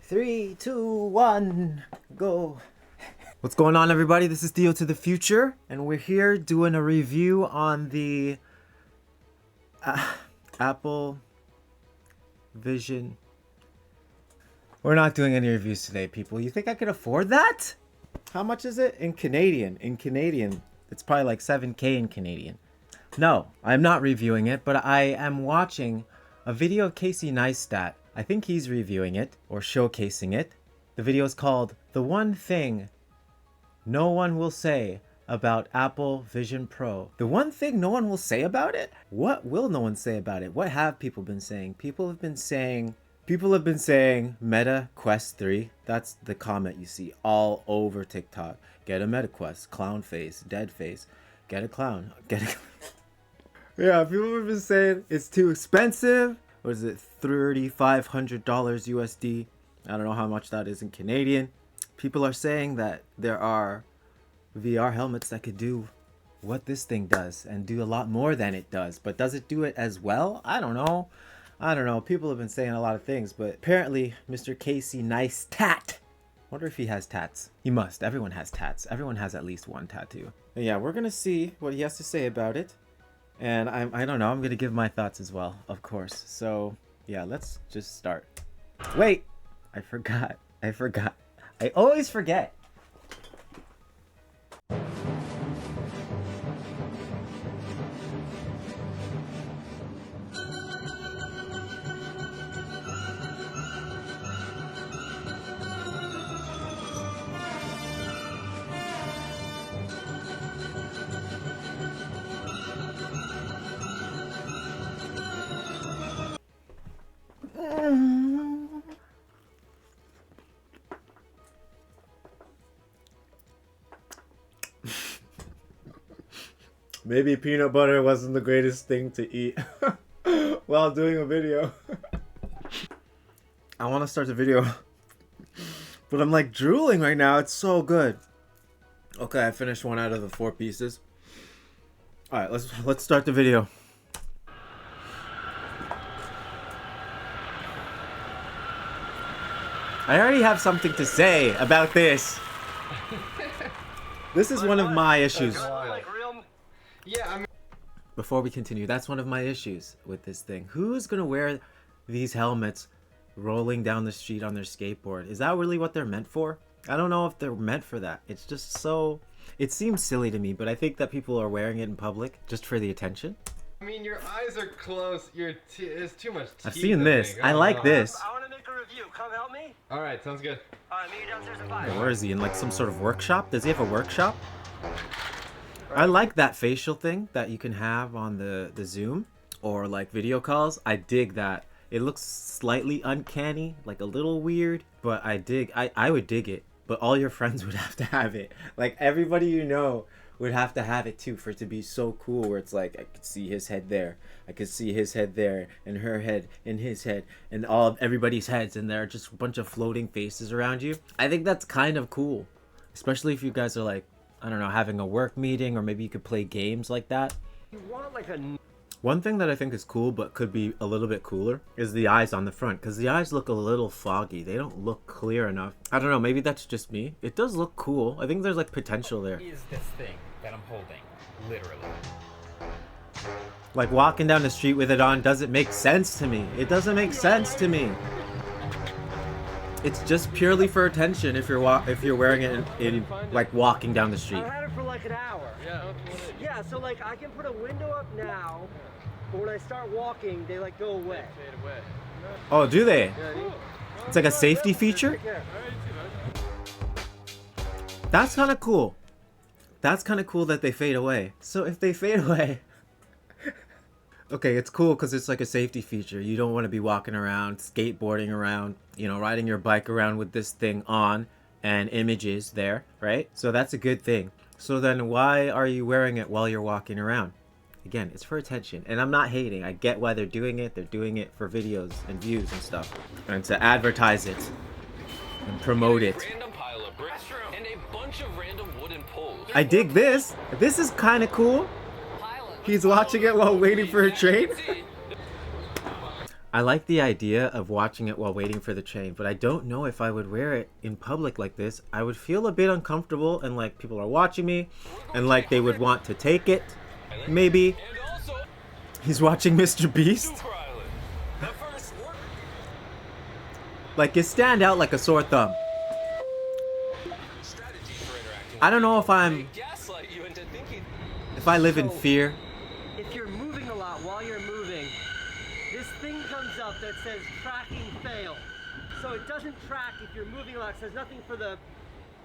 3, 2, 1, go. What's going on, everybody? This is Theo to the future, and we're here doing a review on the Apple Vision. We're not doing any reviews today, people. You think I could afford that? How much is it in Canadian? In Canadian, it's probably like 7K in Canadian. No, I'm not reviewing it, but I am watching a video of Casey Neistat. I think he's reviewing it or showcasing it. The video is called "The One Thing No One Will Say About Apple Vision Pro." The one thing no one will say about it? What will no one say about it? What have people been saying? People have been saying Meta Quest 3. That's the comment you see all over TikTok. Get a Meta Quest, clown face, dead face. Get a clown. Get a Yeah, people have been saying it's too expensive. What is it? $3,500 USD. I don't know how much that is in Canadian. People are saying that there are VR helmets that could do what this thing does and do a lot more than it does. But does it do it as well? I don't know. People have been saying a lot of things, but apparently Mr. Casey Neistat. Wonder if he has tats. He must. Everyone has tats. Everyone has at least one tattoo. But yeah, we're gonna see what he has to say about it. And I don't know, I'm gonna give my thoughts as well, of course. So yeah, let's just start. Wait, I forgot. I always forget. Maybe peanut butter wasn't the greatest thing to eat while doing a video. I want to start the video, but I'm like drooling right now. It's so good. Okay, I finished one out of the 4 pieces. All right, let's start the video. I already have something to say about this. This is one of my issues. Before we continue, that's one of my issues with this thing. Who's gonna wear these helmets rolling down the street on their skateboard? Is that really what they're meant for? I don't know if they're meant for that. It's just so... It seems silly to me, but I think that people are wearing it in public just for the attention. I mean, your eyes are closed. There's too much teeth. I've seen this. I like this. I want to make a review. Come help me. All right, sounds good. All right, meet you downstairs at 5. Where is he? In like some sort of workshop? Does he have a workshop? I like that facial thing that you can have on the Zoom or like video calls. I dig that. It looks slightly uncanny, like a little weird, but I would dig it. But all your friends would have to have it. Like everybody you know would have to have it too for it to be so cool, where it's like I could see his head there, I could see his head there, and her head and his head and all of everybody's heads, and there are just a bunch of floating faces around you. I think that's kind of cool, especially if you guys are like, I don't know, having a work meeting, or maybe you could play games like that. You want like a... One thing that I think is cool but could be a little bit cooler is the eyes on the front, because the eyes look a little foggy. They don't look clear enough. I don't know, maybe that's just me. It does look cool. I think there's like potential there. Is this thing that I'm holding, literally. Like walking down the street with it on doesn't make sense to me. It doesn't make sense to me. It's just purely for attention if you're wearing it in like walking down the street. I had it for like an hour. Yeah, so like I can put a window up now, but when I start walking, they like go away. Oh, do they? Yeah, It's like a safety feature? That's kind of cool. That's kind of cool that they fade away. So if they fade away... Okay, it's cool because it's like a safety feature. You don't want to be walking around, skateboarding around, you know, riding your bike around with this thing on and images there, right? So that's a good thing. So then why are you wearing it while you're walking around? Again, it's for attention. And I'm not hating. I get why they're doing it. They're doing it for videos and views and stuff. And to advertise it and promote it. I dig this. This is kind of cool. He's watching it while waiting for a train. I like the idea of watching it while waiting for the train, but I don't know if I would wear it in public like this. I would feel a bit uncomfortable, and like people are watching me, and like they would want to take it. Maybe. He's watching Mr. Beast. Like, you stand out like a sore thumb. I don't know if I live in fear. If you're moving a lot while you're moving, this thing comes up that says tracking failed. So it doesn't track if you're moving a lot. So there's nothing for the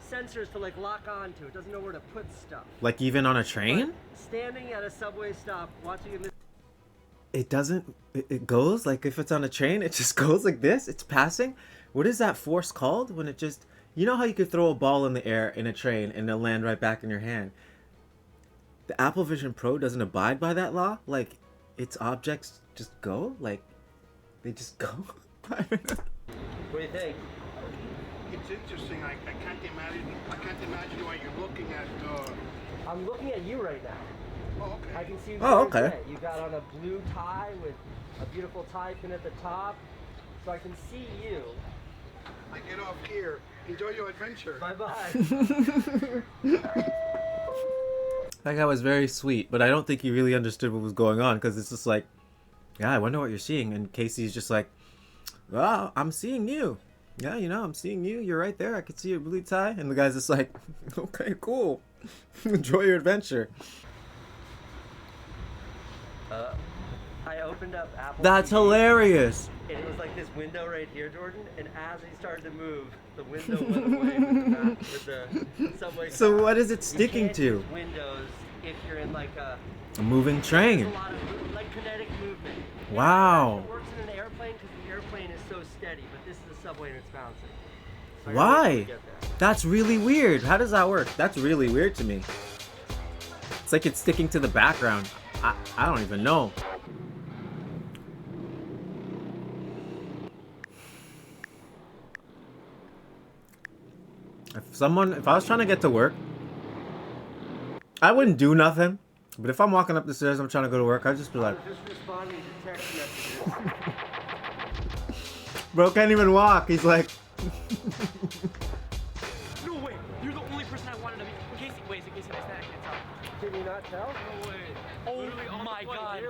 sensors to like lock onto. It doesn't know where to put stuff. Like even on a train? But standing at a subway stop, watching it. It doesn't, it goes, like if it's on a train, it just goes like this, it's passing. What is that force called? When it just, you know how you could throw a ball in the air in a train and it'll land right back in your hand? The Apple Vision Pro doesn't abide by that law. Like, its objects just go, like, they just go. What do you think? It's interesting. I can't imagine why you're looking at. I'm looking at you right now. Oh, okay. I can see you. Oh, okay. Today. You got on a blue tie with a beautiful tie pin at the top, so I can see you. I get off here. Enjoy your adventure. Bye bye. That guy was very sweet, but I don't think he really understood what was going on, because it's just like, yeah, I wonder what you're seeing. And Casey's just like, well, I'm seeing you. Yeah, you know, I'm seeing you. You're right there. I can see your blue tie. And the guy's just like, okay, cool. Enjoy your adventure. I opened up Apple That's TV, hilarious. and it was like this window right here, Jordan. And as he started to move, the window went away with the subway. So stop. what is it You sticking can't to? use windows if you're in like a moving there's train. a lot of like kinetic movement. Wow. It works in an airplane because the airplane is so steady, but this is a subway and it's bouncing. So I gotta wait till Why? we get there. That's really weird. How does that work? That's really weird to me. It's like it's sticking to the background. I don't even know. If I was trying to get to work, I wouldn't do nothing. But if I'm walking up the stairs, I'm trying to go to work, I'd just be like, Just responding to text messages. bro, can't even walk. He's like, No way! You're the only person I wanted to meet. Casey, wait, Casey, I can't tell. Can you not tell? No way. Oh my god.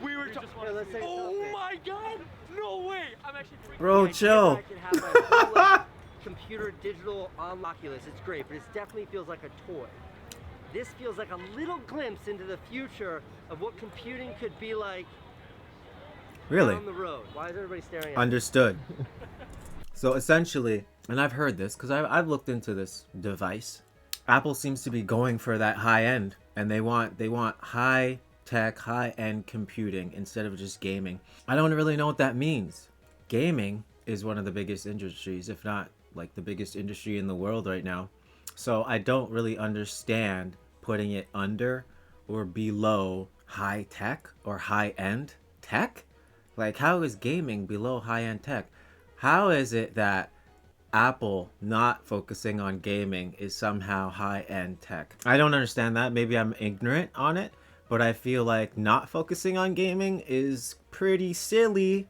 We were just Here, let's say Oh something. my god! No way! I'm actually freaking bro, The idea chill. that I could have my whole, like, computer digital on Oculus. It's great, but it definitely feels like a toy. This feels like a little glimpse into the future of what computing could be like Really? down the road. Why is everybody staring at me? Understood. So essentially, and I've heard this because I've looked into this device. Apple seems to be going for that high end, and they want high tech, high end computing instead of just gaming. I don't really know what that means. Gaming is one of the biggest industries, if not like the biggest industry in the world right now. So I don't really understand putting it under or below high tech or high end tech. Like, how is gaming below high end tech? How is it that Apple not focusing on gaming is somehow high end tech? I don't understand that. Maybe I'm ignorant on it, but I feel like not focusing on gaming is pretty silly.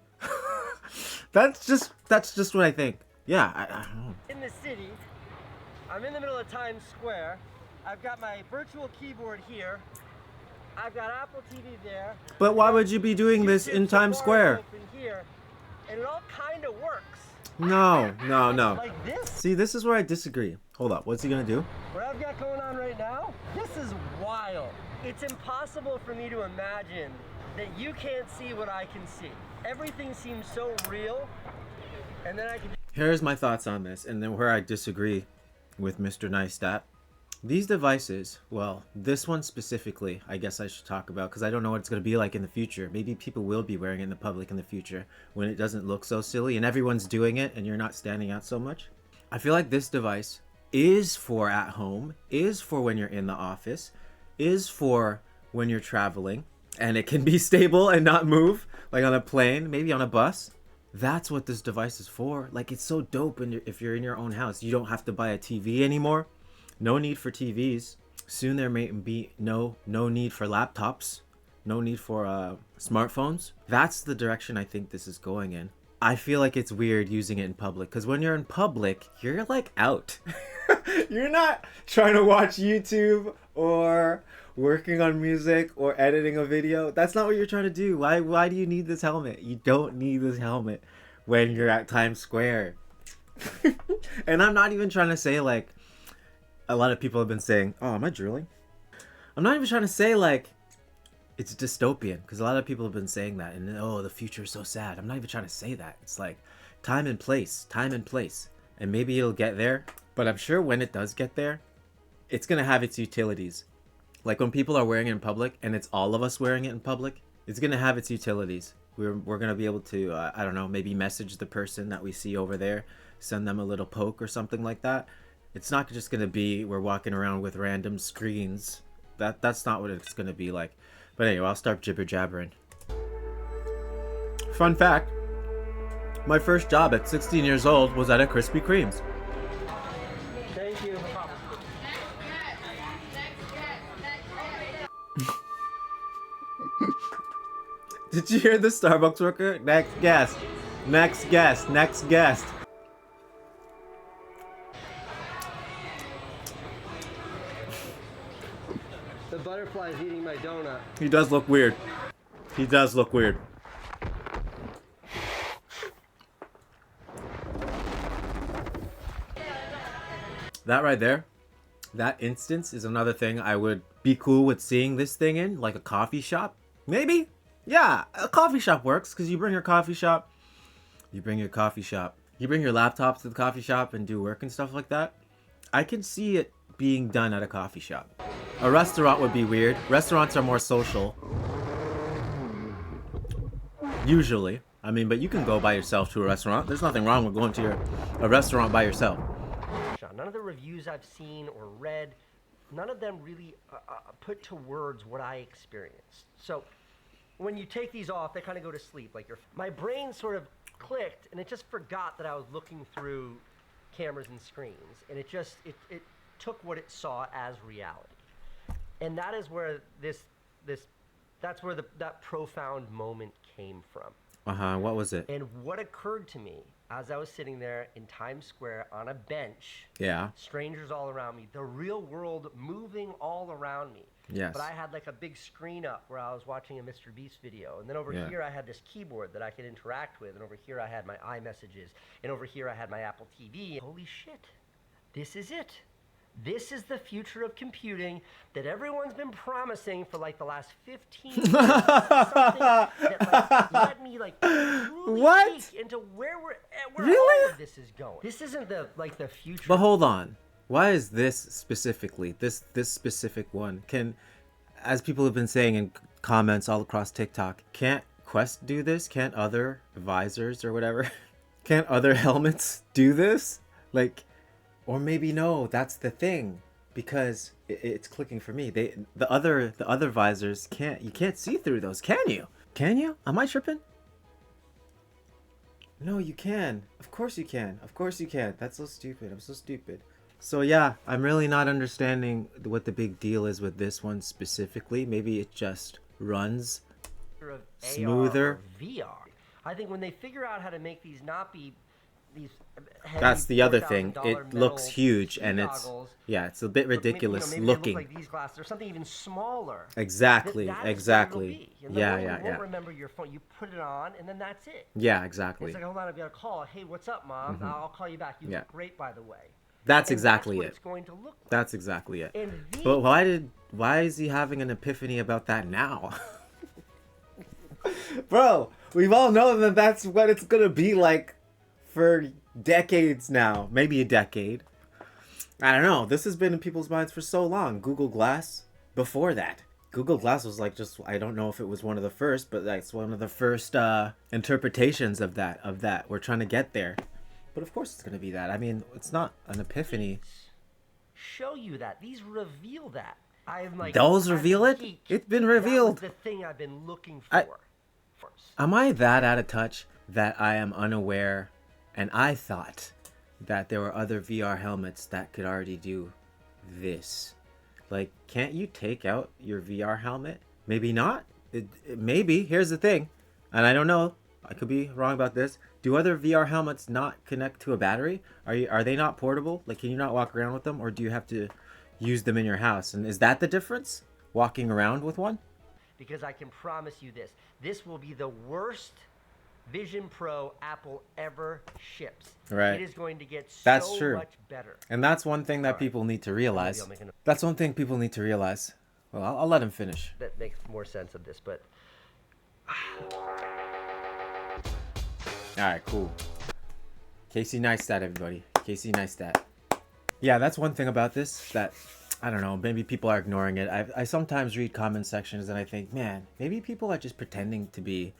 That's just what I think. Yeah, I don't know. In the city, I'm in the middle of Times Square. I've got my virtual keyboard here. I've got Apple TV there. But why would you be doing this in Times Square? Open here, and it all kind of works. No. Like this, See, this is where I disagree. Hold up, what's he gonna do? what I've got going on right now, this is wild. It's impossible for me to imagine that you can't see what I can see. Everything seems so real, and then I can. Here's my thoughts on this, and then where I disagree with Mr. Neistat. These devices, well, this one specifically, I guess I should talk about, because I don't know what it's going to be like in the future. Maybe people will be wearing it in the public in the future when it doesn't look so silly and everyone's doing it and you're not standing out so much. I feel like this device is for at home, is for when you're in the office, is for when you're traveling, and it can be stable and not move, like on a plane, maybe on a bus. That's what this device is for. Like, it's so dope if you're in your own house. You don't have to buy a TV anymore. No need for TVs. Soon there may be no need for laptops. no need for smartphones. That's the direction I think this is going in. I feel like it's weird using it in public, because when you're in public, you're like out. You're not trying to watch YouTube or working on music or editing a video. That's not what you're trying to do. Why do you need this helmet? You don't need this helmet when you're at Times Square. And I'm not even trying to say, like, a lot of people have been saying, oh, am I drooling? I'm not even trying to say, like, it's dystopian, because a lot of people have been saying that, and oh, the future is so sad. I'm not even trying to say that. It's like time and place, and maybe it'll get there, but I'm sure when it does get there, it's gonna have its utilities. Like when people are wearing it in public, and it's all of us wearing it in public, it's gonna have its utilities. We're gonna be able to I don't know, maybe message the person that we see over there, send them a little poke or something like that. It's not just gonna be we're walking around with random screens. That's not what it's gonna be like. But anyway, I'll start jibber jabbering. Fun fact, my first job at 16 years old was at a Krispy Kreme's. Thank you. Did you hear the Starbucks worker? Next guest. Next guest. Next guest. The butterfly is eating my donut. He does look weird. He does look weird. That right there, that instance is another thing I would be cool with seeing this thing in, like a coffee shop. Maybe? Yeah, a coffee shop works, because you bring your coffee shop, you bring your laptop to the coffee shop and do work and stuff like that. I can see it being done at a coffee shop. A restaurant would be weird. Restaurants are more social. Usually. I mean, but you can go by yourself to a restaurant. There's nothing wrong with going to a restaurant by yourself. None of the reviews I've seen or read, none of them really put to words what I experienced. So when you take these off, they kind of go to sleep. Like my brain sort of clicked, and it just forgot that I was looking through cameras and screens, and it took what it saw as reality. And that is where that profound moment came from. What was it? And what occurred to me as I was sitting there in Times Square on a bench, Yeah. strangers all around me, the real world moving all around me. Yes. But I had like a big screen up where I was watching a Mr. Beast video. And then over here I had this keyboard that I could interact with. And over here I had my iMessages. And over here I had my Apple TV. Holy shit. This is it. This is the future of computing that everyone's been promising for like the last 15 years. Something that like, let me like truly peek into where all of this is going. This isn't the future. But hold on. Why is this specifically, this specific one, as people have been saying in comments all across TikTok, can't Quest do this? Can't other visors or whatever? Can't other helmets do this? Like, or maybe no, that's the thing, because it's clicking for me. The other visors you can't see through those, can you? Can you? Am I tripping? No, you can. Of course you can. Of course you can. That's so stupid. I'm so stupid. So yeah, I'm really not understanding what the big deal is with this one specifically. Maybe it just runs smoother. AR or VR. I think when they figure out how to make these not be these heavy that's the other thing. $4,000 It looks metal huge and goggles, it's a bit ridiculous maybe looking. They look like these glasses or something even smaller. Exactly. That is Exactly. what it'll be. And Yeah. You won't remember your phone. You put it on and then that's it. Yeah. Exactly. It's like, hold on, I've got a call. Hey, what's up, Mom? I'll call you back. You look great, by the way. That's And exactly that's what it. it's going to look like. That's exactly it. And But why is he having an epiphany about that now? Bro, we've all known that that's what it's gonna be like for decades now. Maybe a decade. I don't know. This has been in people's minds for so long. Google Glass before that. Google Glass was like I don't know if it was one of the first, but that's one of the first interpretations of that. We're trying to get there. But of course it's going to be that. I mean, it's not an epiphany. Show you that. These reveal that. I'm like, Those reveal it? It's been revealed. That was the thing I've been looking for. Am I that out of touch that I am unaware and I thought that there were other VR helmets that could already do this? Like, can't you take out your VR helmet? Maybe not. maybe. Here's the thing, and I don't know. I could be wrong about this. Do other VR helmets not connect to a battery? Are they not portable? Like, can you not walk around with them, or do you have to use them in your house? And is that the difference? Walking around with one? Because I can promise you this. This will be the worst Vision Pro Apple ever ships. Right. It is going to get That's so true. much better. And that's one thing that All right. people need to realize. Maybe I'll make That's one thing people need to realize. Well, I'll let him finish. that makes more sense of this, but All right, cool. Casey Neistat, everybody. Casey Neistat. Yeah, that's one thing about this that, I don't know, maybe people are ignoring it. I sometimes read comment sections and I think, man, maybe people are just pretending to be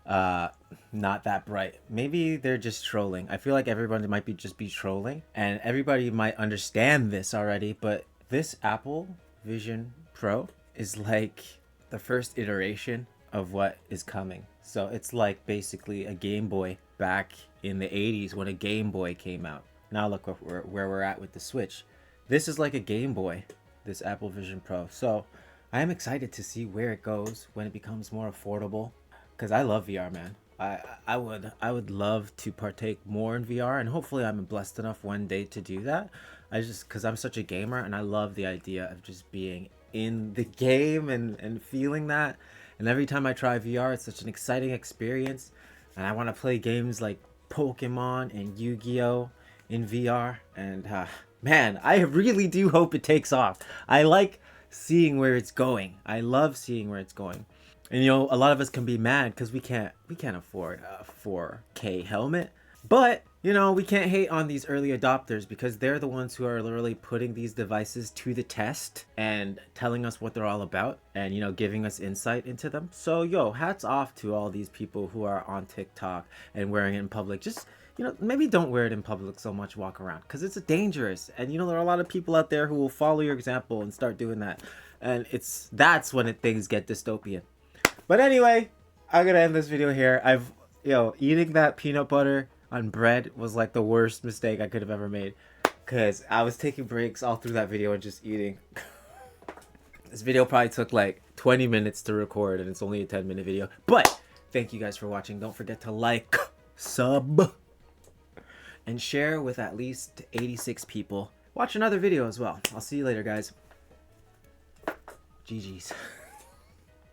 not that bright. Maybe they're just trolling. I feel like everybody might be trolling, and everybody might understand this already, but this Apple Vision Pro is like the first iteration of what is coming. So it's like basically a Game Boy back in the 80s when a Game Boy came out. Now look where we're at with the Switch. This is like a Game Boy, this Apple Vision Pro. So I am excited to see where it goes when it becomes more affordable, because I love VR, man. I would love to partake more in VR, and hopefully I'm blessed enough one day to do that. Because I'm such a gamer, and I love the idea of just being in the game and feeling that. And every time I try VR, it's such an exciting experience, and I want to play games like Pokemon and Yu-Gi-Oh in VR. And man, I really do hope it takes off. I like seeing where it's going. I love seeing where it's going. And you know, a lot of us can be mad because we can't afford a 4K helmet. But you know, we can't hate on these early adopters, because they're the ones who are literally putting these devices to the test and telling us what they're all about, and you know, giving us insight into them. So yo, hats off to all these people who are on TikTok and wearing it in public. Just, you know, maybe don't wear it in public so much, walk around, because it's dangerous. And you know, there are a lot of people out there who will follow your example and start doing that, and that's when things get dystopian. But anyway, I'm gonna end this video here. Eating that peanut butter on bread was like the worst mistake I could have ever made, because I was taking breaks all through that video and just eating. This video probably took like 20 minutes to record, and it's only a 10-minute video. But thank you guys for watching. Don't forget to like, sub, and share with at least 86 people. Watch another video as well. I'll see you later, guys. GG's.